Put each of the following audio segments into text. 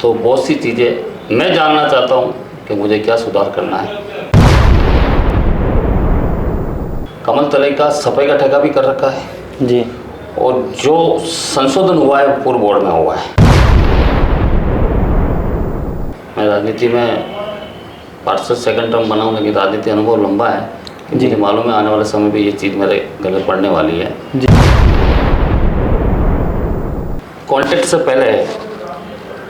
तो बहुत सी चीज़ें मैं जानना चाहता हूँ कि मुझे क्या सुधार करना है। कमल तलई का सफाई का ठेका भी कर रखा है जी। और जो संशोधन हुआ है पूर्व बोर्ड में हुआ है। मैं राजनीति में पार्षद सेकंड टर्म बना हूँ, लेकिन राजनीति अनुभव लंबा है कि मुझे मालूम है आने वाले समय पे ये चीज़ मेरे गले पड़ने वाली है। जी। कॉन्टेक्ट से पहले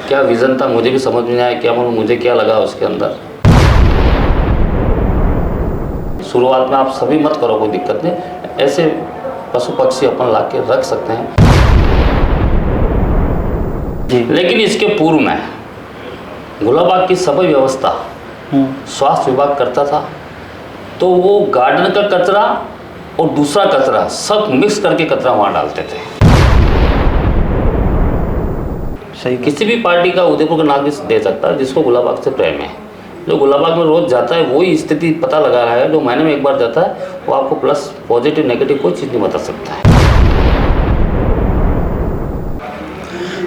क्या विज़न था मुझे भी समझ में नहीं आया, क्या मालूम मुझे क्या लगा उसके अंदर। शुरुआत में आप सभी मत करो, कोई दिक्कत नहीं, ऐसे पशु पक्षी अपन ला के रख सकते हैं जी। लेकिन इसके पूर्व में गुलाबाग की सफाई व्यवस्था स्वास्थ्य विभाग करता था, तो वो गार्डन का कचरा और दूसरा कचरा सब मिक्स करके कचरा वहाँ डालते थे। सही। किसी भी पार्टी का उदयपुर का नागरिक दे सकता है जिसको गुलाबाग से प्रेम है। जो गुलाबाग में रोज जाता है वही स्थिति पता लगा रहा है, जो महीने में एक बार जाता है वो आपको प्लस पॉजिटिव नेगेटिव कोई चीज़ नहीं बता सकता है।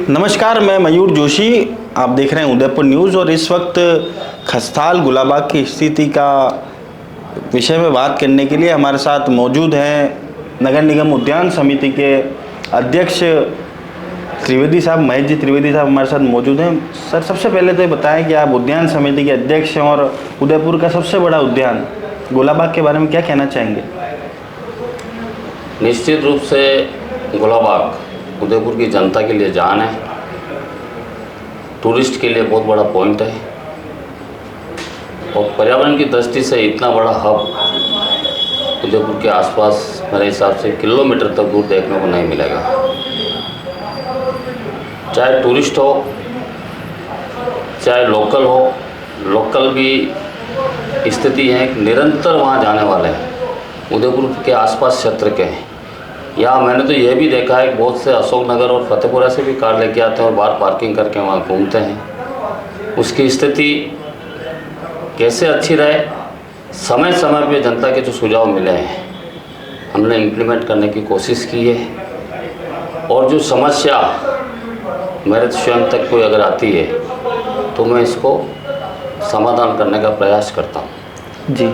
नमस्कार, मैं मयूर जोशी, आप देख रहे हैं उदयपुर न्यूज़। और इस वक्त खस्ताल गुलाबाग की स्थिति का विषय में बात करने के लिए हमारे साथ मौजूद हैं नगर निगम उद्यान समिति के अध्यक्ष त्रिवेदी साहब, महेश जी त्रिवेदी साहब हमारे साथ मौजूद हैं। सर, सबसे पहले तो ये बताएं कि आप उद्यान समिति के अध्यक्ष हैं और उदयपुर का सबसे बड़ा उद्यान गुलाबाग के बारे में क्या कहना चाहेंगे? निश्चित रूप से गुलाबाग उदयपुर की जनता के लिए जान है, टूरिस्ट के लिए बहुत बड़ा पॉइंट है और पर्यावरण की दृष्टि से इतना बड़ा हब उदयपुर के आसपास मेरे हिसाब से किलोमीटर तक दूर देखने को नहीं मिलेगा। चाहे टूरिस्ट हो चाहे लोकल हो, लोकल भी स्थिति है निरंतर वहाँ जाने वाले हैं उदयपुर के आसपास क्षेत्र के हैं। या मैंने तो यह भी देखा है कि बहुत से अशोकनगर और फतेहपुरा से भी कार लेके आते हैं और बाहर पार्किंग करके वहाँ घूमते हैं। उसकी स्थिति कैसे अच्छी रहे, समय समय पे जनता के जो सुझाव मिले हैं हमने इम्प्लीमेंट करने की कोशिश की है। और जो समस्या मेरे स्वयं तक कोई अगर आती है तो मैं इसको समाधान करने का प्रयास करता हूँ। जी।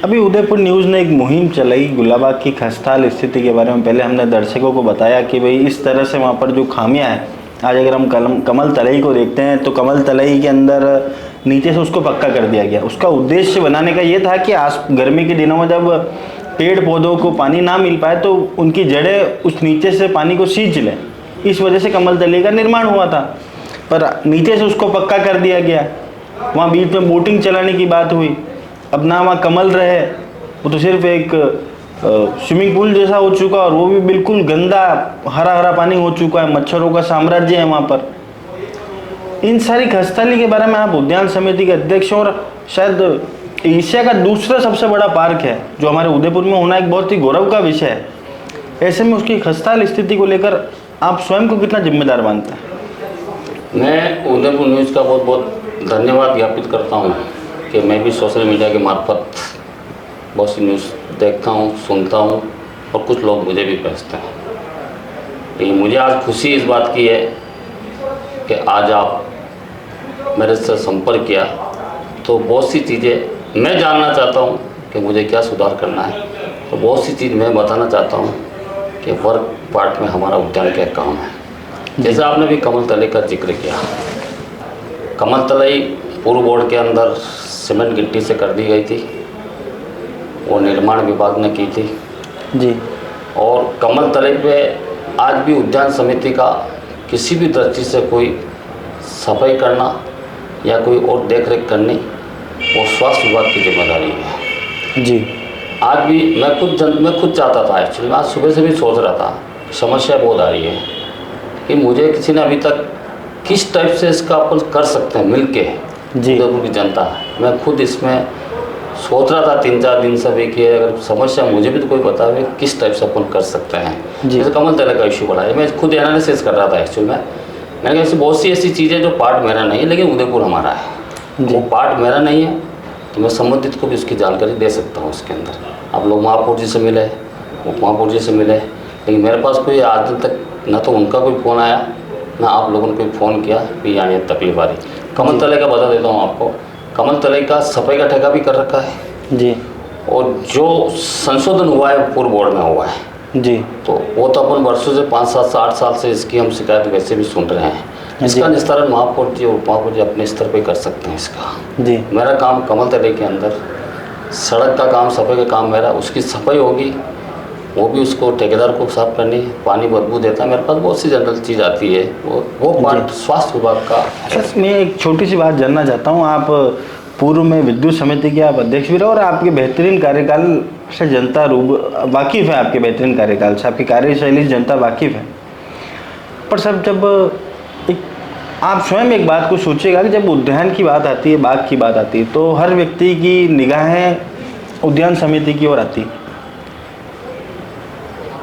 अभी उदयपुर न्यूज़ ने एक मुहिम चलाई गुलाबाग की खस्ताल स्थिति के बारे में। पहले हमने दर्शकों को बताया कि भाई इस तरह से वहाँ पर जो खामियां हैं, आज अगर हम कमल तलई को देखते हैं तो कमल तलई के अंदर नीचे से उसको पक्का कर दिया गया। उसका उद्देश्य बनाने का ये था कि गर्मी के दिनों में जब पेड़ पौधों को पानी ना मिल पाए तो उनकी जड़ें उस नीचे से पानी को सींच लें। इस वजह से कमल तलई का निर्माण हुआ था, पर नीचे से उसको पक्का कर दिया गया। वहाँ बीच में बोटिंग चलाने की बात हुई, अब ना वहाँ कमल रहे, वो तो सिर्फ एक स्विमिंग पूल जैसा हो चुका और वो भी बिल्कुल गंदा हरा हरा पानी हो चुका है, मच्छरों का साम्राज्य है वहाँ पर। इन सारी खस्ताली के बारे में आप उद्यान समिति के अध्यक्ष और शायद एशिया का दूसरा सबसे बड़ा पार्क है जो हमारे उदयपुर में होना एक बहुत ही गौरव का विषय है। ऐसे में उसकी खस्ताल स्थिति को लेकर आप स्वयं को कितना जिम्मेदार मानते हैं? मैं उदयपुर न्यूज़ का बहुत बहुत धन्यवाद ज्ञापित करता हूँ कि मैं भी सोशल मीडिया के मार्फत बहुत सी न्यूज़ देखता हूँ, सुनता हूँ और कुछ लोग मुझे भी भेजते हैं। लेकिन मुझे आज खुशी इस बात की है कि आज आप मेरे से संपर्क किया, तो बहुत सी चीज़ें मैं जानना चाहता हूँ कि मुझे क्या सुधार करना है। तो बहुत सी चीज़ मैं बताना चाहता हूँ कि वर्क पार्ट में हमारा उद्यान क्या काम है। जैसे आपने भी कमल तलई का जिक्र किया, कमल तलई पूर्व बोर्ड के अंदर सीमेंट गिट्टी से कर दी गई थी, वो निर्माण विभाग ने की थी जी। और कमल तलई पे आज भी उद्यान समिति का किसी भी दृष्टि से कोई सफाई करना या कोई और देख रेख करनी वो स्वास्थ्य विभाग की जिम्मेदारी है जी। आज भी मैं खुद चाहता था, एक्चुअली आज सुबह से भी सोच रहा था, समस्या बहुत आ रही है कि मुझे किसी ने अभी तक किस टाइप से इसका अपन कर सकते हैं मिल के उदयपुर की जनता। मैं खुद इसमें सोच रहा था 3-4 दिन से भी कि अगर समस्या मुझे भी तो कोई बतावे किस टाइप से अपन कर सकते हैं। जैसे कमल तलई का इशू बढ़ा है, मैं खुद एनालिसिस कर रहा था एक्चुअली में। मैंने कहा ऐसी बहुत सी ऐसी चीज़ें जो पार्ट मेरा नहीं है लेकिन उदयपुर हमारा है, वो पार्ट मेरा नहीं है तो मैं संबंधित को भी उसकी जानकारी दे सकता हूँ। उसके अंदर आप लोग महापौर जी से मिले, उप महापौर जी से मिले, लेकिन मेरे पास कोई आज दिन तक न तो उनका कोई फ़ोन आया मैं आप लोगों को फ़ोन किया कि यहाँ ये तकलीफ आ रही। कमल तले का बता देता हूँ आपको, कमल तले का सफाई का ठेका भी कर रखा है जी, और जो संशोधन हुआ है पूर्व बोर्ड में हुआ है जी, तो वो तो अपन वर्षों से 5, 7, 8 साल से इसकी हम शिकायत वैसे भी सुन रहे हैं। इसका निस्तारण महापौर जी और उपमहापौर जी अपने स्तर पे कर सकते हैं इसका। जी, मेरा काम कमल तले के अंदर सड़क का काम, सफाई का काम मेरा, उसकी सफाई होगी, वो भी उसको ठेकेदार को साफ करनी है। पानी बदबू देता है, मेरे पास बहुत सी जनरल चीज़ आती है, वो पार्ट स्वास्थ्य विभाग का है। सर मैं एक छोटी सी बात जानना चाहता हूँ, आप पूर्व में विद्युत समिति के आप अध्यक्ष भी रहे और आपके बेहतरीन कार्यकाल से जनता वाकिफ़ है, आपके बेहतरीन कार्यकाल से, आपकी कार्यशैली से जनता वाकिफ़ है। पर सर जब एक आप स्वयं एक बात को सोचिएगा कि जब उद्यान की बात आती है, बाग की बात आती है, तो हर व्यक्ति की निगाहें उद्यान समिति की ओर आती है।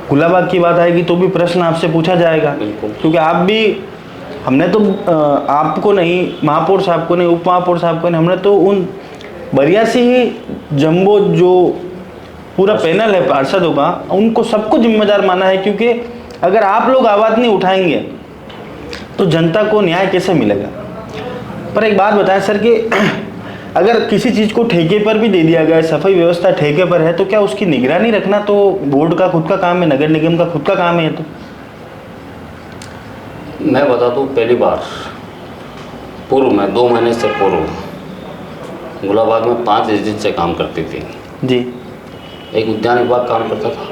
गुलाबाग की बात आएगी तो भी प्रश्न आपसे पूछा जाएगा, क्योंकि आप भी, हमने तो आपको नहीं, महापौर साहब को नहीं, उप महापौर साहब को नहीं, हमने तो उन 82 जम्बो जो पूरा पैनल है पार्षदों का, उनको सबको जिम्मेदार माना है। क्योंकि अगर आप लोग आवाज़ नहीं उठाएंगे तो जनता को न्याय कैसे मिलेगा। पर एक बात बताएं सर कि अगर किसी चीज़ को ठेके पर भी दे दिया गया, सफाई व्यवस्था ठेके पर है, तो क्या उसकी निगरानी रखना तो बोर्ड का खुद का काम है, नगर निगम का खुद का काम है? तो मैं बता दूं, पहली बार पूर्व में 2 महीने से पूर्व गुलाबाग में 5 एजेंसियाँ काम करती थी जी। एक उद्यान विभाग काम करता था,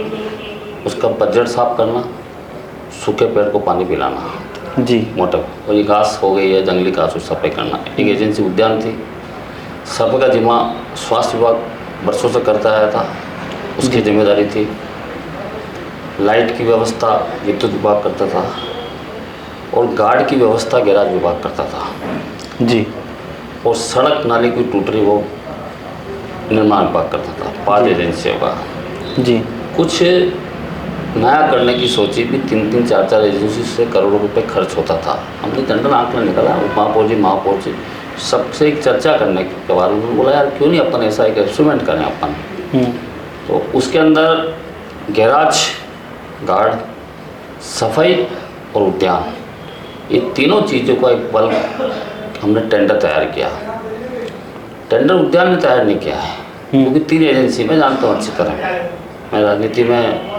उसका पतझड़ साफ करना, सूखे पेड़ को पानी पिलाना जी, मोटर, और ये घास हो गई है जंगली घास, उस सफाई करना। एक एजेंसी उद्यान थी। सफाई का जिम्मा स्वास्थ्य विभाग वर्षों से करता आया था, उसकी जिम्मेदारी थी। लाइट की व्यवस्था विद्युत विभाग करता था और गार्ड की व्यवस्था गैराज विभाग करता था जी, और सड़क नाली कोई टूट रही वो निर्माण विभाग करता था। 5 एजेंसियों का जी, कुछ नया करने की सोची भी, 3-3, 4-4 एजेंसी से करोड़ों रुपए खर्च होता था। हमने जनरल आंकड़ा निकाला, उपमहापौर जी, महापौर जी सबसे एक चर्चा करने के बाद उन्होंने बोला यार क्यों नहीं अपन ऐसा एक इंस्ट्रूमेंट करें अपन। तो उसके अंदर गैराज, गार्ड, सफाई और उद्यान, ये तीनों चीज़ों का एक बल्क हमने टेंडर तैयार किया। टेंडर उद्यान ने तैयार नहीं किया है क्योंकि 3 एजेंसी मैं जानता हूँ अच्छी तरह। मैं राजनीति में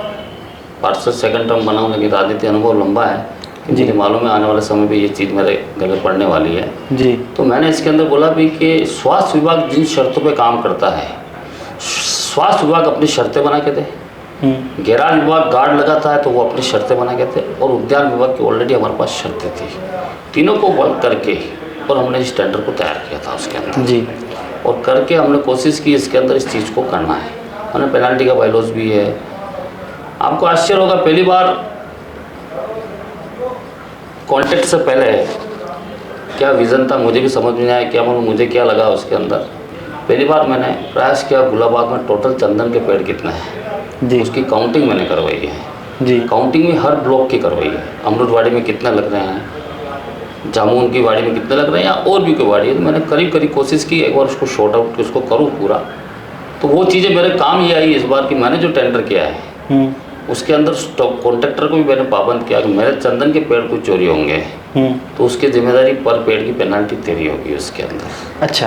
पार्षद सेकंड टर्म बना हूँ, लेकिन राजनीति अनुभव लंबा है कि मुझे मालूम है आने वाले समय में ये चीज़ मेरे गले पड़ने वाली है जी। तो मैंने इसके अंदर बोला भी कि स्वास्थ्य विभाग जिन शर्तों पे काम करता है, स्वास्थ्य विभाग अपनी शर्तें बना के दे, गैराज विभाग गार्ड लगाता है तो वो अपनी शर्तें बना के दे, और उद्यान विभाग की ऑलरेडी हमारे पास शर्तें थी। तीनों को बल्क करके और हमने इस टेंडर को तैयार किया था उसके अंदर जी, और करके हमने कोशिश की इसके अंदर इस चीज़ को करना है। हमने पेनल्टी का बायलॉज भी है। आपको आश्चर्य होगा, पहली बार कॉन्टेक्ट से पहले क्या विज़न था मुझे भी समझ में नहीं आया, क्या मालूम मुझे क्या लगा उसके अंदर। पहली बार मैंने प्रयास किया गुलाबाग में टोटल चंदन के पेड़ कितने हैं जी, उसकी काउंटिंग मैंने करवाई है। जी, काउंटिंग में हर ब्लॉक की करवाई है, अमरुदवाड़ी में कितने लग रहे हैं, जामुन की वाड़ी में कितने लग रहे हैं, या और भी कोई वाड़ी है। तो मैंने करीब करीब कोशिश की एक बार उसको शॉर्ट आउट उसको करूँ पूरा। तो वो चीज़ें मेरे काम ये आई इस बार कि मैंने जो टेंडर किया है उसके अंदर कॉन्ट्रैक्टर को भी मैंने पाबंद किया कि मेरे चंदन के पेड़ कुछ चोरी होंगे तो उसकी जिम्मेदारी पर पेड़ की पेनल्टी तेरी होगी उसके अंदर। अच्छा,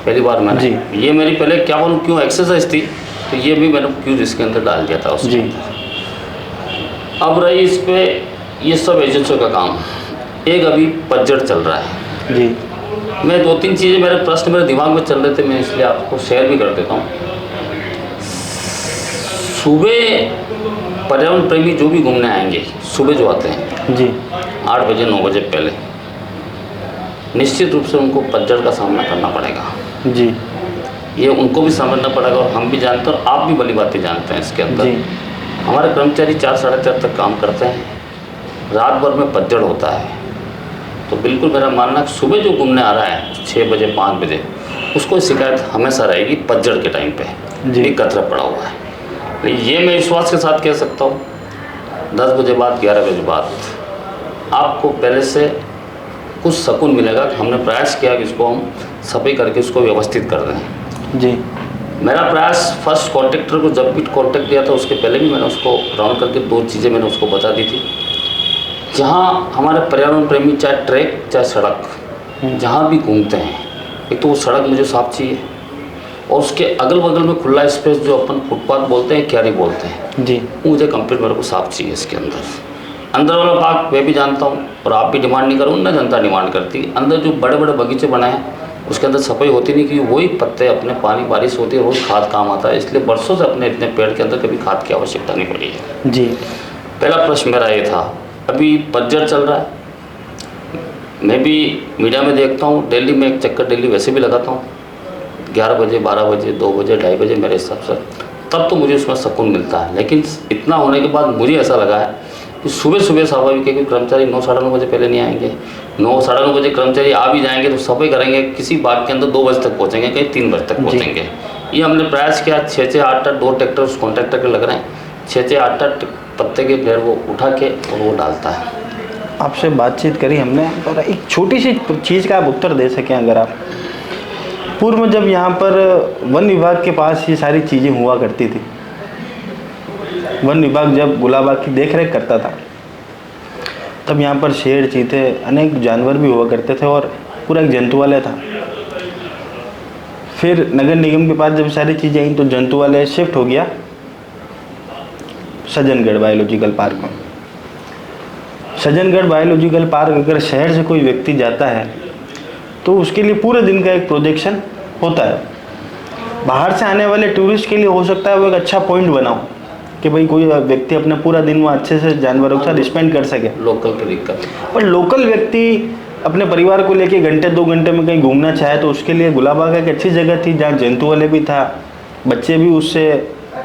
पहली बार मैंने जी। ये मेरी पहले क्या बोलूँ क्यों एक्सरसाइज थी, तो ये भी मैंने क्यों इसके अंदर डाल दिया था उसके जी, अंदर। अब रही इस पे ये सब एजेंसियों का काम। एक अभी पतझड़ चल रहा है जी, मैं 2-3 चीज़ें मेरे प्रश्न मेरे दिमाग में चल रहे थे, मैं इसलिए आपको शेयर भी कर देता हूँ। सुबह पर्यावरण प्रेमी जो भी घूमने आएंगे, सुबह जो आते हैं जी, 8 बजे 9 बजे पहले, निश्चित रूप से उनको पतझड़ का सामना करना पड़ेगा। जी, ये उनको भी समझना पड़ेगा और हम भी जानते हैं और आप भी भली बातें जानते हैं इसके अंदर। जी, हमारे कर्मचारी 4 साढ़े 4 तक काम करते हैं, रात भर में पतझड़ होता है। तो बिल्कुल मेरा मानना है सुबह जो घूमने आ रहा है 6 बजे 5 बजे उसको शिकायत हमेशा रहेगी पतझड़ के टाइम पे जी। एक कचरा पड़ा हुआ है। ये मैं विश्वास के साथ कह सकता हूँ 10 बजे बाद 11 बजे बाद आपको पहले से कुछ सुकून मिलेगा कि हमने प्रयास किया कि इसको हम सफाई करके उसको व्यवस्थित कर दें। जी, मेरा प्रयास फर्स्ट कॉन्ट्रैक्टर को जब भी कॉन्टैक्ट किया था उसके पहले भी मैंने उसको राउंड करके 2 चीज़ें मैंने उसको बता दी थी। जहाँ हमारे पर्यावरण प्रेमी चाहे ट्रैक चाहे सड़क जहाँ भी घूमते हैं, एक तो वो सड़क मुझे साफ चाहिए और उसके अगल बगल में खुला स्पेस जो अपन फुटपाथ बोलते हैं, क्यारी बोलते हैं जी, वो मुझे कंप्लीट मेरे को साफ चाहिए। इसके अंदर वाला भाग मैं भी जानता हूँ और आप भी डिमांड नहीं करो ना, जनता डिमांड करती है। अंदर जो बड़े बड़े बगीचे बनाए हैं उसके अंदर सफाई होती नहीं, क्योंकि वही पत्ते अपने पानी बारिश होती है रोज़ खाद काम आता है, इसलिए बरसों से अपने इतने पेड़ के अंदर कभी खाद की आवश्यकता नहीं पड़ी है। जी, पहला प्रश्न मेरा ये था। अभी पतझड़ चल रहा है, मैं भी मीडिया में देखता हूँ, दिल्ली में एक चक्कर डेली वैसे भी लगाता हूँ 11 बजे 12 बजे 2 बजे 2:30 बजे मेरे हिसाब से, तब तो मुझे उसमें सुकून मिलता है। लेकिन इतना होने के बाद मुझे ऐसा लगा है कि सुबह सुबह स्वाभाविक है कि कर्मचारी 9 साढ़े 9 बजे पहले नहीं आएंगे, 9 साढ़े 9 बजे कर्मचारी आ भी जाएंगे तो सफाई करेंगे, किसी बाग के अंदर 2 बजे तक पहुँचेंगे, कहीं 3 बजे तक पहुँचेंगे। ये हमने प्रयास किया, 6 8 2 ट्रैक्टर उस कॉन्ट्रैक्टर के लग रहे हैं, 6 8 पत्ते के पेड़ वो उठा के और वो डालता है। आपसे बातचीत करी हमने और एक छोटी सी चीज़ का आप उत्तर दे सकें, अगर आप पूर्व में जब यहाँ पर वन विभाग के पास ये सारी चीज़ें हुआ करती थी, वन विभाग जब गुलाबाग की देख रेख करता था, तब यहाँ पर शेर चीते अनेक जानवर भी हुआ करते थे और पूरा एक जंतुआलय था। फिर नगर निगम के पास जब सारी चीज़ें आई तो जंतुआलय शिफ्ट हो गया सज्जनगढ़ बायोलॉजिकल पार्क में। सज्जनगढ़ बायोलॉजिकल पार्क अगर शहर से कोई व्यक्ति जाता है तो उसके लिए पूरे दिन का एक प्रोजेक्शन होता है। बाहर से आने वाले टूरिस्ट के लिए हो सकता है वो एक अच्छा पॉइंट बनाओ कि भाई कोई व्यक्ति अपना पूरा दिन वहाँ अच्छे से जानवरों के साथ स्पेंड कर सके। लोकल की दिक्कत, पर लोकल व्यक्ति अपने परिवार को लेके घंटे 2 घंटे में कहीं घूमना चाहे तो उसके लिए गुलाबाग एक अच्छी जगह थी जहाँ जंतुआलय भी था, बच्चे भी उससे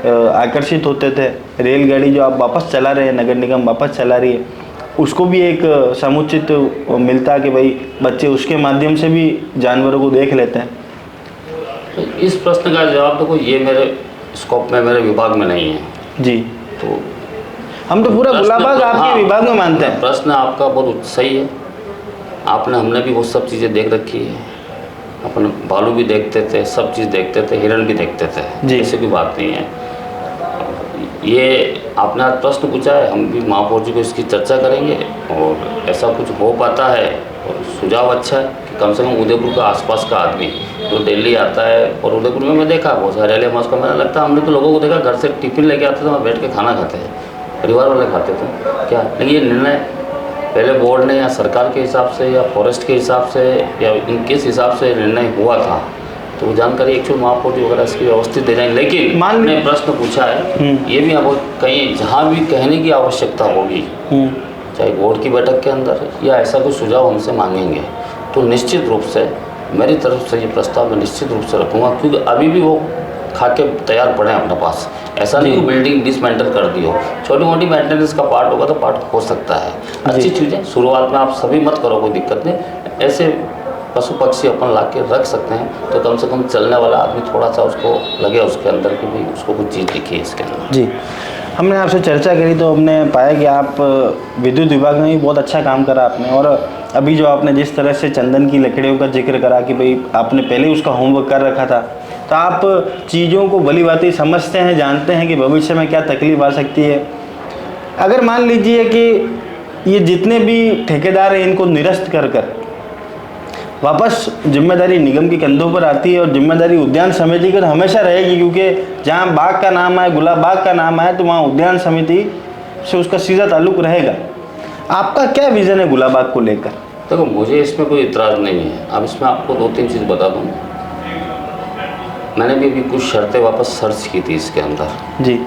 आकर्षित होते थे। रेलगाड़ी जो आप वापस चला रहे हैं, नगर निगम वापस चला रही है, उसको भी एक समुचित मिलता कि भाई बच्चे उसके माध्यम से भी जानवरों को देख लेते हैं। तो इस प्रश्न का जवाब देखो, ये मेरे स्कोप में, मेरे विभाग में नहीं है जी। तो हम तो पूरा गुलाबाग आपके विभाग में मानते हैं। प्रश्न आपका बहुत सही है, आपने हमने भी वो सब चीज़ें देख रखी है, अपन भालू भी देखते थे, सब चीज़ देखते थे, हिरण भी देखते थे, ऐसी कोई बात नहीं है। ये आपने आज प्रश्न पूछा है, हम भी महापौर जी को इसकी चर्चा करेंगे और ऐसा कुछ हो पाता है और सुझाव अच्छा है कि कम से कम उदयपुर का आसपास का आदमी जो दिल्ली आता है, और उदयपुर में मैं देखा बहुत सारे हरियाली मौसम का मेरा लगता है, हमने तो लोगों को देखा घर से टिफिन लेके आते थे, वहाँ बैठ के खाना खाते हैं, परिवार वाले खाते थे क्या। लेकिन ये निर्णय पहले बोर्ड ने या सरकार के हिसाब से या फॉरेस्ट के हिसाब से या इन किस हिसाब से निर्णय हुआ था, तो वो जानकारी एक्चुअल महापौर जी वगैरह इसकी व्यवस्थित दे जाएंगे। लेकिन मैंने प्रश्न पूछा है, ये भी अब कहीं जहाँ भी कहने की आवश्यकता होगी, चाहे बोर्ड की बैठक के अंदर या ऐसा कोई सुझाव हमसे मांगेंगे, तो निश्चित रूप से मेरी तरफ से ये प्रस्ताव मैं निश्चित रूप से रखूँगा, क्योंकि अभी भी वो खा के तैयार पड़े हैं अपने पास। ऐसा नहीं कि बिल्डिंग डिसमेंटल कर दी हो, छोटी मोटी मेंटेनेंस का पार्ट होगा तो पार्ट हो सकता है। अच्छी चीज़ें शुरुआत में आप सभी मत करो, कोई दिक्कत नहीं, ऐसे पशु पक्षी अपन ला के रख सकते हैं तो कम से कम चलने वाला आदमी थोड़ा सा उसको लगे उसके अंदर कि भाई उसको कुछ चीज़ दिखी है इसके अंदर। जी, हमने आपसे चर्चा करी तो हमने पाया कि आप विद्युत विभाग में भी बहुत अच्छा काम करा आपने, और अभी जो आपने जिस तरह से चंदन की लकड़ियों का जिक्र करा कि भाई आपने पहले उसका होमवर्क कर रखा था, तो आप चीज़ों को भली भांति समझते हैं, जानते हैं कि भविष्य में क्या तकलीफ आ सकती है। अगर मान लीजिए कि ये जितने भी ठेकेदार हैं इनको निरस्त कर वापस जिम्मेदारी निगम के कंधों पर आती है, और जिम्मेदारी उद्यान समिति की हमेशा रहेगी, क्योंकि जहाँ बाग का नाम आए, गुलाब बाग का नाम आए, तो वहाँ उद्यान समिति से उसका सीधा ताल्लुक रहेगा। आपका क्या विज़न है गुलाब बाग को लेकर? देखो, मुझे इसमें कोई इतराज़ नहीं है। अब इसमें आपको 2-3 चीज़ बता दूँ। मैंने भी कुछ शर्तें वापस सर्च की थी इसके अंदर। जी।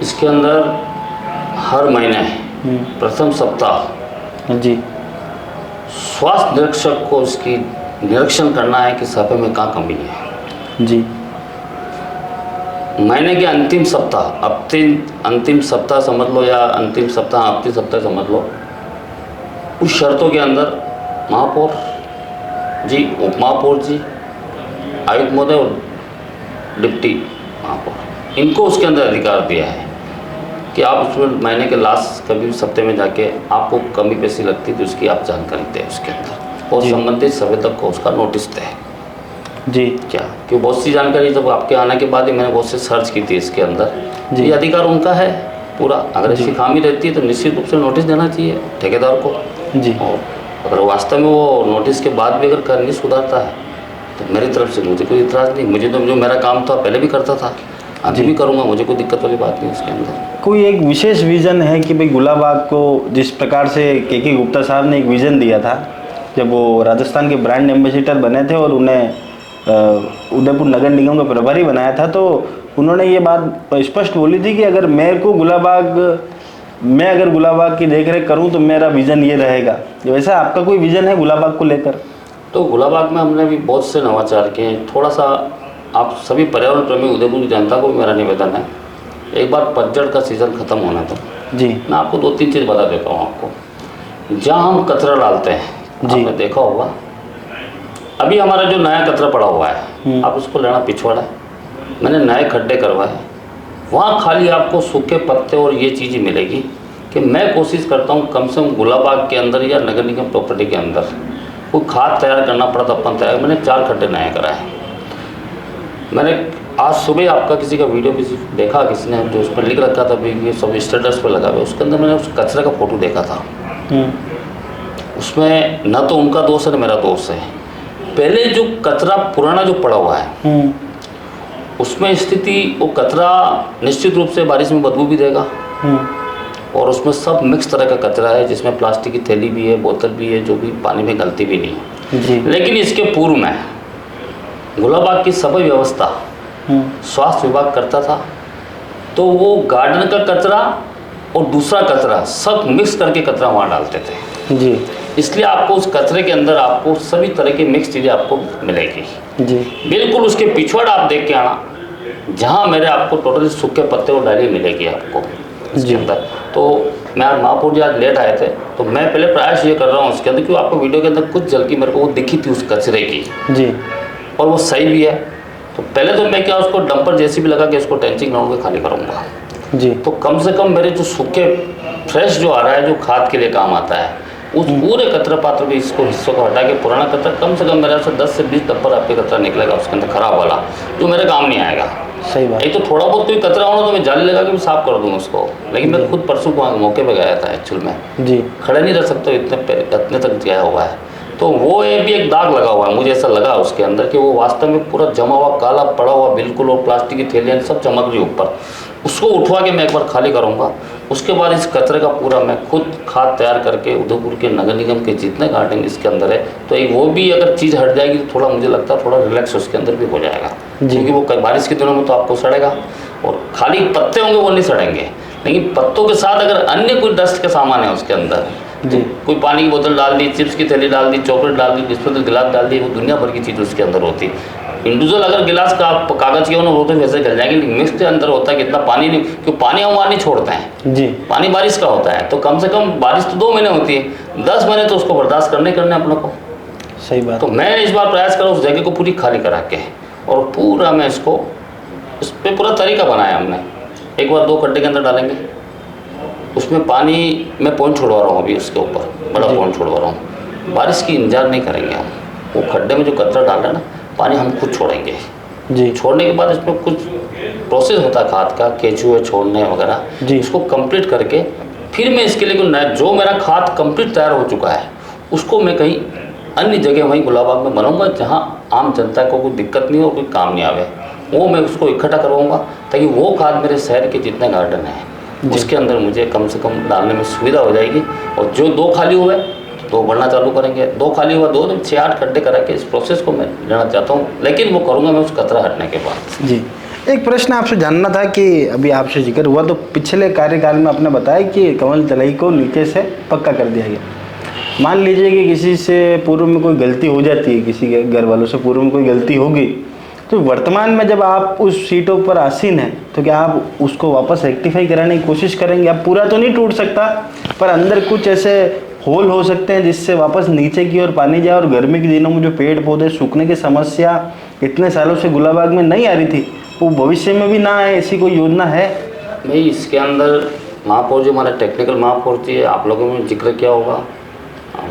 इसके अंदर हर महीने प्रथम सप्ताह जी स्वास्थ्य निरीक्षक को उसकी निरीक्षण करना है कि सफाई में कहाँ कमी है। जी। महीने के अंतिम सप्ताह, अंतिम सप्ताह समझ लो या अंतिम सप्ताह समझ लो, उस शर्तों के अंदर महापौर जी, उप महापौर जी, आयुक्त महोदय और डिप्टी महापौर, इनको उसके अंदर अधिकार दिया है कि आप उसमें महीने के लास्ट कभी सप्ताह में जाके आपको कमी पेशी लगती तो उसकी आप जानकारी दें उसके अंदर, और संबंधित संवेदक को उसका नोटिस दें। जी। क्या, क्योंकि बहुत सी जानकारी जब आपके आने के बाद ही मैंने बहुत से सर्च की थी इसके अंदर, ये अधिकार उनका है, पूरा। अगर इसकी खामी रहती है तो निश्चित रूप से नोटिस देना चाहिए ठेकेदार को। जी। और अगर वास्तव में वो नोटिस के बाद भी अगर कर नहीं सुधारता है तो मेरी तरफ से मुझे कोई इतराज़ नहीं। मुझे तो जो मेरा काम था पहले भी करता था, अभी भी करूँगा, मुझे कोई दिक्कत वाली बात नहीं उसके अंदर। कोई एक विशेष विज़न है कि भाई गुलाबाग को जिस प्रकार से के गुप्ता साहब ने एक विज़न दिया था जब वो राजस्थान के ब्रांड एम्बेसडर बने थे और उन्हें उदयपुर नगर निगम का प्रभारी बनाया था, तो उन्होंने ये बात स्पष्ट बोली थी कि अगर मैं अगर गुलाबाग की देखरेख करूं तो मेरा विज़न ये रहेगा। वैसा आपका कोई विज़न है गुलाबाग को लेकर? तो गुलाबाग में हमने भी बहुत से नवाचार किए हैं। थोड़ा सा आप सभी पर्यावरण प्रेमी उदयपुर की जनता को भी मेरा निवेदन है, एक बार पतझड़ का सीज़न ख़त्म होना तो जी मैं आपको 2-3 चीज़ बता देता हूँ आपको। जहाँ हम कचरा डालते हैं, आपने देखा होगा अभी हमारा जो नया कचरा पड़ा हुआ है, आप उसको लेना पिछवाड़ा है, मैंने नए खड्डे करवाए, वहाँ खाली आपको सूखे पत्ते और ये चीज़ें मिलेगी कि मैं कोशिश करता हूँ कम से कम गुलाबाग के अंदर या नगर निगम प्रॉपर्टी के अंदर कोई खाद तैयार करना पड़ा तो अपन तैयार। मैंने 4 खड्डे नए कराए। मैंने आज सुबह आपका किसी का वीडियो भी देखा, किसी ने जो उस पर लिख रखा था भी ये सब स्टेटस पर लगा हुआ, उसके अंदर मैंने उस कचरे का फ़ोटो देखा था। उसमें न तो उनका दोष है न मेरा दोष है। पहले जो कचरा पुराना जो पड़ा हुआ है उसमें स्थिति, वो कचरा निश्चित रूप से बारिश में बदबू भी देगा और उसमें सब मिक्स तरह का कचरा है, जिसमें प्लास्टिक की थैली भी है, बोतल भी है, जो भी पानी में गलती भी नहीं है जी। लेकिन इसके पूर्व में गुलाबाग की सभी व्यवस्था स्वास्थ्य विभाग करता था, तो वो गार्डन का कचरा और दूसरा कचरा सब मिक्स करके कचरा वहाँ डालते थे जी। इसलिए आपको उस कचरे के अंदर आपको सभी तरह की मिक्स चीज़ें आपको मिलेगी जी। बिल्कुल उसके पिछवाड़ा आप देख के आना, जहाँ मेरे आपको टोटली सूखे पत्ते और डाली मिलेगी आपको इसके अंदर। तो मैं आज महापौर जी आज लेट आए थे, तो मैं पहले प्रयास ये कर रहा हूँ उसके अंदर, क्योंकि आपको वीडियो के अंदर कुछ झलकी मेरे को वो दिखी थी उस कचरे की जी, और वो सही भी है। तो पहले तो मैं क्या उसको डंपर जैसी भी लगा के इसको टेंचिंग ग्राउंड में खाली करूँगा जी। तो कम से कम मेरे जो सूखे फ्रेश जो आ रहा है, जो खाद के लिए काम आता है, उस पूरे कचरा पात्र में इसको हिस्सों को हटा के पुराना कचरा कम से कम मेरे से 10 से 20 डब्बर आपके कचरा निकलेगा उसके अंदर खराब वाला, जो मेरे काम नहीं आएगा। सही बात। एक तो थोड़ा बहुत कोई कचरा होना तो मैं जाली लगा के भी साफ कर दूँ उसको, लेकिन मैं खुद परसों को मौके पे गया था एक्चुअल में जी। खड़े नहीं रह सकते, इतने तक गया हुआ है। तो वो ये भी एक दाग लगा हुआ है, मुझे ऐसा लगा उसके अंदर कि वो वास्तव में पूरा जमा हुआ काला पड़ा हुआ बिल्कुल, और प्लास्टिक की थैलियाँ सब चमक रही ऊपर। उसको उठवा के मैं एक बार खाली करूँगा, उसके बाद इस कचरे का पूरा मैं खुद खाद तैयार करके उदयपुर के नगर निगम के जितने गार्डन इसके अंदर है, तो एक वो भी अगर चीज़ हट जाएगी तो थोड़ा मुझे लगता है थोड़ा रिलैक्स उसके अंदर भी हो जाएगा, क्योंकि वो बारिश के दिनों में तो आपको सड़ेगा और खाली पत्ते होंगे वो नहीं सड़ेंगे, लेकिन पत्तों के साथ अगर अन्य कोई डस्ट का सामान है उसके अंदर जी, कोई पानी की बोतल डाल दी, चिप्स की थैली डाल दी, चॉकलेट डाल दी, डिस्पोजल गिलास डाल दी, वो दुनिया भर की चीज़ उसके अंदर होती है। इंडिविजुअल अगर गिलास का आप कागज़ के होना वो तो वैसे गल जाएंगे, लेकिन मिक्स के अंदर होता है कि इतना पानी नहीं, क्योंकि पानी हम वहाँ नहीं छोड़ते हैं जी। पानी बारिश का होता है, तो कम से कम बारिश तो 2 महीने होती है, 10 महीने तो उसको बर्दाश्त करने अपनों को। सही बात। तो मैं इस बार प्रयास करूँ उस जगह को पूरी खाली करा के, और पूरा मैं इसको इस पर पूरा तरीका बनाया हमने। एक बार 2 खड्डे के अंदर डालेंगे, उसमें पानी मैं पॉइंट छोड़वा रहा हूँ अभी उसके ऊपर, बड़ा पॉइंट छोड़वा रहा हूँ। बारिश की इंतजार नहीं करेंगे हम, वो खड्डे में जो कचरा डाल रहे हैं ना, पानी हम खुद छोड़ेंगे जी। छोड़ने के बाद इसमें कुछ प्रोसेस होता है खाद का, केचुए छोड़ने वगैरह जी। उसको कंप्लीट करके फिर मैं इसके लिए कोई नया जो मेरा खाद कंप्लीट तैयार हो चुका है उसको मैं कहीं अन्य जगह वहीं गुलाबाग में बनाऊंगा, जहाँ आम जनता को कोई दिक्कत नहीं हो, कोई काम नहीं आवे, वो मैं उसको इकट्ठा करवाऊँगा, ताकि वो खाद मेरे शहर के जितने गार्डन हैं उसके अंदर मुझे कम से कम डालने में सुविधा हो जाएगी। और जो 2 खाली हुए तो बढ़ना चालू करेंगे, 2 खाली हुआ 2 दिन 6-8 खड्डे करा के इस प्रोसेस को मैं लेना चाहता हूँ, लेकिन वो करूँगा मैं उस कचरा हटने के बाद। जी, एक प्रश्न आपसे जानना था कि अभी आपसे जिक्र हुआ तो पिछले कार्यकाल में आपने बताया कि कमल तलई को नीचे से पक्का कर दिया गया। मान लीजिए कि किसी से पूर्व में कोई गलती हो जाती है, किसी के घर वालों से पूर्व में कोई गलती होगी, तो वर्तमान में जब आप उस सीटों पर आसीन हैं तो क्या आप उसको वापस रेक्टिफाई कराने की कोशिश करेंगे? अब पूरा तो नहीं टूट सकता, पर अंदर कुछ ऐसे होल हो सकते हैं जिससे वापस नीचे की ओर पानी जाए, और गर्मी के दिनों में जो पेड़ पौधे सूखने की समस्या इतने सालों से गुलाबाग में नहीं आ रही थी, वो भविष्य में भी ना आए, ऐसी कोई योजना है? नहीं, इसके अंदर महापौर जी, हमारे टेक्निकल महापौर जी, आप लोगों ने जिक्र किया होगा,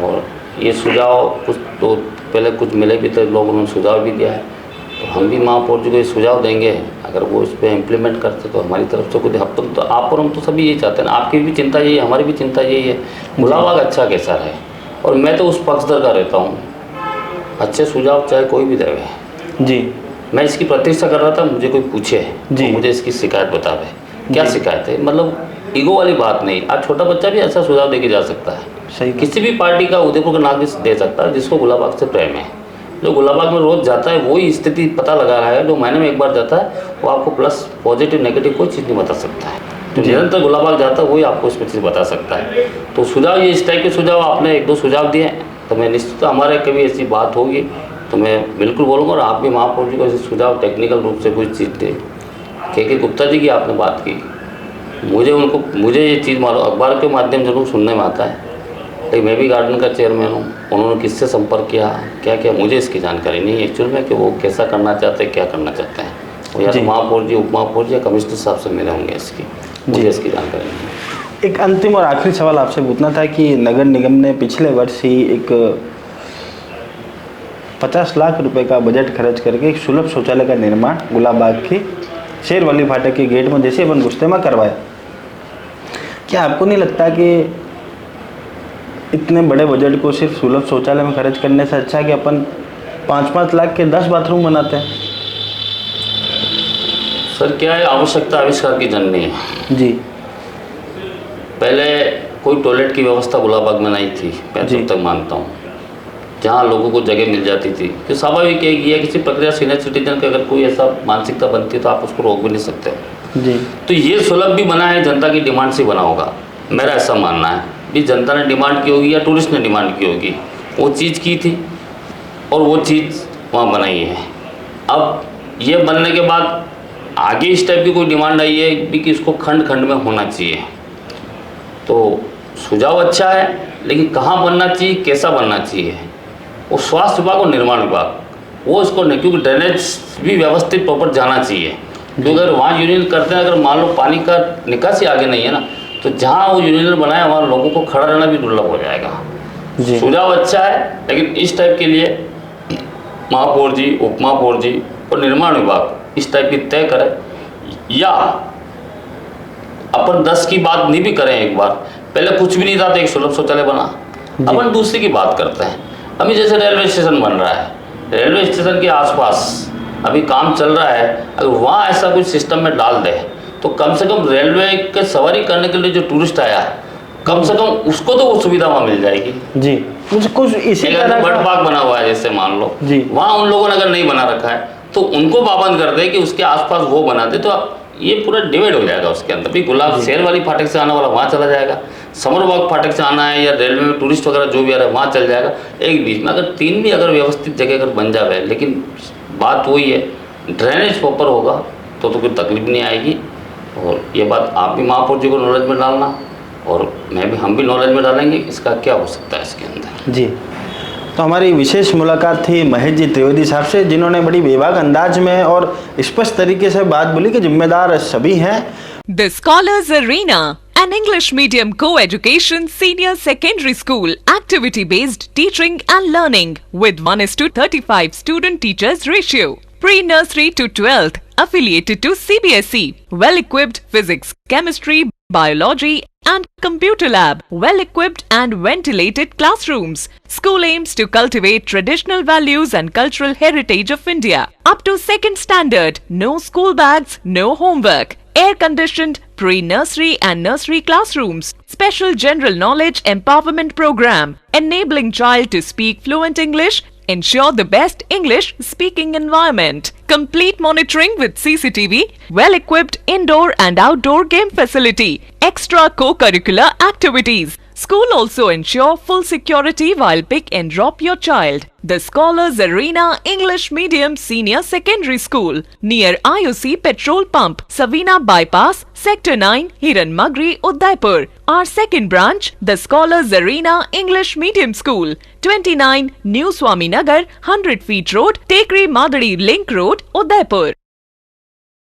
और ये सुझाव कुछ तो पहले कुछ मिले भी थे, लोगों ने सुझाव भी दिया है। तो हम भी महापौर जी को ये सुझाव देंगे, अगर वो इस पर इम्प्लीमेंट करते तो हमारी तरफ से कुछ अपन तो आप और हम तो सभी यही चाहते हैं, आपकी भी चिंता यही है, हमारी भी चिंता यही है, गुलाबाग अच्छा कैसा है। और मैं तो उस पक्षधर का रहता हूँ, अच्छे सुझाव चाहे कोई भी देवे जी। मैं इसकी प्रतीक्षा कर रहा था, मुझे कोई पूछे जी। तो मुझे इसकी शिकायत बतावे, क्या शिकायत है, मतलब ईगो वाली बात नहीं। आज छोटा बच्चा भी अच्छा सुझाव दे के जा सकता है, सही किसी भी पार्टी का उदयपुर का नागरिक दे सकता है जिसको गुलाबाग से प्रेम है। जो गुलाबाग में रोज जाता है वही स्थिति पता लगा रहा है, जो महीने में एक बार जाता है वो आपको प्लस पॉजिटिव नेगेटिव कोई चीज़ नहीं बता सकता है। जो निरंतर गुलाबाग जाता है वही आपको इसमें चीज़ बता सकता है। तो सुझाव ये इस टाइप के सुझाव आपने एक दो सुझाव दिए, तो मैं निश्चित हमारे कभी ऐसी बात होगी तो मैं बिल्कुल बोलूँगा। और आप भी महापौर जी को ऐसे सुझाव टेक्निकल रूप से कुछ चीज़ दे। के गुप्ता जी की आपने बात की, मुझे ये चीज़ मालूम अखबार के माध्यम जरूर सुनने में आता है, लेकिन मैं भी गार्डन का चेयरमैन हूँ, उन्होंने किससे संपर्क किया, क्या क्या, मुझे इसकी जानकारी नहीं है एक्चुअल में कि वो कैसा करना चाहते हैं, क्या करना चाहते हैं। वो या तो महापौर जी, उप महापौर जी या कमिश्नर साहब से मिले होंगे, इसकी मुझे इसकी जानकारी नहीं है। एक अंतिम और आखिरी सवाल आपसे पूछना था कि नगर निगम ने पिछले वर्ष ही एक 50 लाख रुपए का बजट खर्च करके एक सुलभ शौचालय का निर्माण गुलाबाग के शेरवाली फाटक के गेट में जैसे अपन घुसते में करवाया। क्या आपको नहीं लगता कि इतने बड़े बजट को सिर्फ सुलभ शौचालय में खर्च करने से अच्छा कि अपन 5-5 लाख के 10 बाथरूम बनाते हैं? सर क्या है, आवश्यकता आविष्कार की जननी है जी। पहले कोई टॉयलेट की व्यवस्था गुलाबाग में नहीं थी, मैं जब तक मानता हूँ, जहाँ लोगों को जगह मिल जाती थी। कि स्वाभाविक है कि किसी प्रक्रिया सीनियर सिटीजन की अगर कोई ऐसा मानसिकता बनती है तो आप उसको रोक भी नहीं सकते जी। तो ये सुलभ भी बना है, जनता की डिमांड से बना होगा, मेरा ऐसा मानना है। भी जनता ने डिमांड की होगी या टूरिस्ट ने डिमांड की होगी, वो चीज़ की थी और वो चीज़ वहाँ बनाई है। अब ये बनने के बाद आगे इस टाइप की कोई डिमांड आई है भी कि इसको खंड खंड में होना चाहिए, तो सुझाव अच्छा है, लेकिन कहाँ बनना चाहिए, कैसा बनना चाहिए, वो स्वास्थ्य विभाग और निर्माण विभाग वो इसको नहीं, क्योंकि ड्रेनेज भी व्यवस्थित प्रॉपर जाना चाहिए। क्योंकि अगर वहाँ यूनियन करते हैं, अगर मान लो पानी का निकासी आगे नहीं है ना, तो जहाँ वो यूनियन बनाया वहाँ लोगों को खड़ा रहना भी दुर्लभ हो जाएगा। सुझाव अच्छा है, लेकिन इस टाइप के लिए महापौर जी, उप महापौर जी और निर्माण विभाग इस टाइप की तय करें, या अपन 10 की बात नहीं भी करें। एक बार पहले कुछ भी नहीं था तो एक सुलभ शौचालय बना, अपन दूसरी की बात करते हैं। अभी जैसे रेलवे स्टेशन बन रहा है, रेलवे स्टेशन के आसपास अभी काम चल रहा है, अगर वहाँ ऐसा कुछ सिस्टम में डाल दे तो कम से कम रेलवे के सवारी करने के लिए जो टूरिस्ट आया, कम से कम उसको तो वो सुविधा वहाँ मिल जाएगी जी। कुछ इसी तरह बर्ड पार्क बना हुआ है जैसे मान लो जी, वहाँ उन लोगों ने अगर नहीं बना रखा है तो उनको पाबंद कर दे कि उसके आसपास वो बना दे, तो ये पूरा डिवाइड हो जाएगा उसके अंदर भी। गुलाब शेर वाली फाटक से आने वाला वहाँ चला जाएगा, समरबाग फाटक से आना है या रेलवे में टूरिस्ट वगैरह जो भी आ रहा है वहाँ चल जाएगा। एक बीच में अगर तीन भी अगर व्यवस्थित जगह अगर बन जाए, लेकिन बात वही है ड्रेनेज प्रॉपर होगा तो कोई तकलीफ नहीं आएगी। और ये बात आप भी महापौर जी को नॉलेज में डालना और मैं भी, हम भी नॉलेज में डालेंगे इसका क्या हो सकता है इसके अंदर जी। तो हमारी विशेष मुलाकात थी महेश जी त्रिवेदी साहब से, जिन्होंने बड़ी बेबाक अंदाज में और स्पष्ट तरीके से बात बोली कि जिम्मेदार सभी हैं। The Scholars Arena, an English medium co-education senior secondary school, activity-based teaching and learning with 1:35 student-teachers ratio. Pre-nursery to 12th, affiliated to CBSE. Well-equipped physics, chemistry, biology and computer lab, well-equipped and ventilated classrooms. School aims to cultivate traditional values and cultural heritage of India. Up to 2nd standard, no school bags, no homework. Air-conditioned pre-nursery and nursery classrooms. Special general knowledge empowerment program, enabling child to speak fluent English. Ensure the best English speaking environment. Complete monitoring with CCTV. Well-equipped indoor and outdoor game facility. Extra co-curricular activities. School also ensure full security while pick and drop your child. The Scholars Arena English Medium Senior Secondary School near IOC Petrol Pump, Savina Bypass, Sector 9, Hiran Magri, Udaipur. Our second branch, the Scholars Arena English Medium School, 29 New Swami Nagar, 100 Feet Road, Tekri Madadi Link Road, Udaipur.